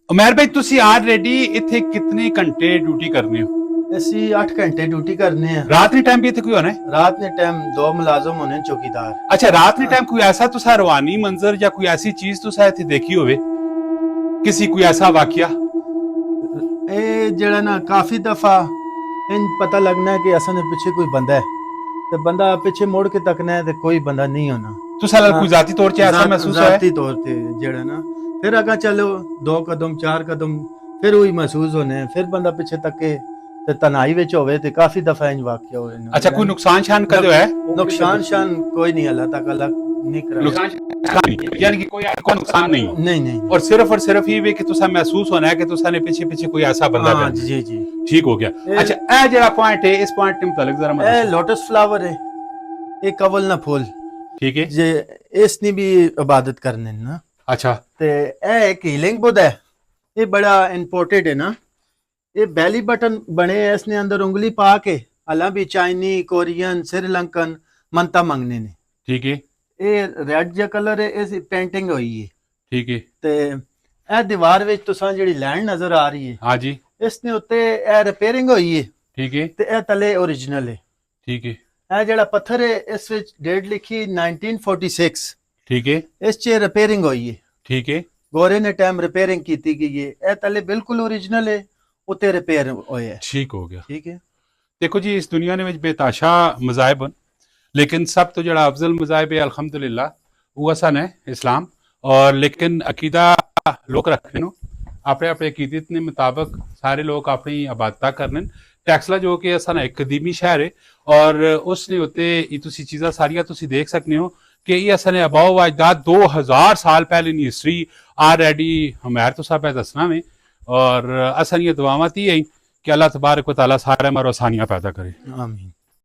ਉਮਰ ਭਾਈ ਤੁਸੀਂ ਆਲਰੇਡੀ ਇੱਥੇ ਕਿੰਨੇ ਘੰਟੇ ਡਿਊਟੀ ਕਰਨੇ ਹੋ? ਅਸੀਂ 8 घंटे ड्यूटी करने हैं। रात ने टाइम भी इतने कोई होना है? रात ने टाइम 2 मुलाजम होने चौकीदार। अच्छा, रात ने टाइम कोई ऐसा तुसा रवानी मंजर या कोई ऐसी चीज तुसा इत्थे देखी होवे, किसी कोई ऐसा वाकया? ए जेड़ा ना काफी दफा इन पता लगना है कि असन दे पीछे कोई बंदा है, ते बंदा पीछे मुड़ के तकना है ते कोई बंदा नहीं होना। तुसा कोई जाती तौर पे ऐसा महसूस होया? जाती तौर पे जेड़ा ना फिर अगर चलो 2 कदम 4 कदम फिर वही महसूस होने, फिर बंदा पीछे तके ते तनाई विच होवे ते काफी दफा इंज वाकया होए। अच्छा, कोई नुकसान शान कदे होया? नुकसान शान कोई नहीं, अल्लाह ताला नहीं करा। नुकसान यानी कि कोई नुकसान नहीं? नहीं। और सिर्फ ये वे कि तुसा महसूस होना है कि तुसा ने पीछे कोई ऐसा बंदा है। जी ठीक हो गया। अच्छा, ए जेड़ा पॉइंट है, इस पॉइंट के मुताबिक जरा ए लोटस फ्लावर है, एक कवल ना फूल, ठीक है, जे इसने भी इबादत करने ना। अच्छा, ते ए एक हीलिंग बुद्ध है, ये बड़ा इंपोर्टेड है ना। ये बेली बटन बने है, इसने अंदर उंगली पा के अला भी चाइनी कोरियन श्रीलंकन मनता मंगने ने, ठीक है। ये रेड जो कलर है, इस पेंटिंग हुई है, ठीक है। ते ए दीवार विच तुसां जेहड़ी लाइन नजर आ रही है, हाँ जी, इसने उत्ते ए रिपेयरिंग हुई है, ठीक है, ते ए तले ओरिजिनल है, ठीक है। ए जेड़ा पत्थर है इस विच डेट लिखी 1946, ठीक है, इस च रिपेयरिंग हुई है, ठीक है। गोरे ने टाइम रिपेयरिंग की गई है। ए तले बिल्कुल ओरिजिनल है, उत्ते रिपेयर होया है। ठीक हो गया। ठीक है। देखो जी, इस दुनिया ने बेताशा मज़ाहिब हैं, लेकिन सब तो जड़ा अफजल मज़ाहिब है अल्हम्दुलिल्लाह वो असन है इस्लाम। और लेकिन अकीदा लोग रखने नो अपने अपने अकीदत ने मुताबिक सारे लोग अपनी इबादत करने। टैक्सला जो कि असन एक कदीमी शहर है और उसने उत्ते तुसी चीज़ां सारियां तुसी देख सकते हो कि ये असन अबाओ अजदाद 2000 साल पहले की हिस्ट्री ऑलरेडी हमारे तो सब दसना में। और असन ये दुआवां थी कि अल्लाह तबारक व तआला सारे मरो आसानियां पैदा करे। आमीन।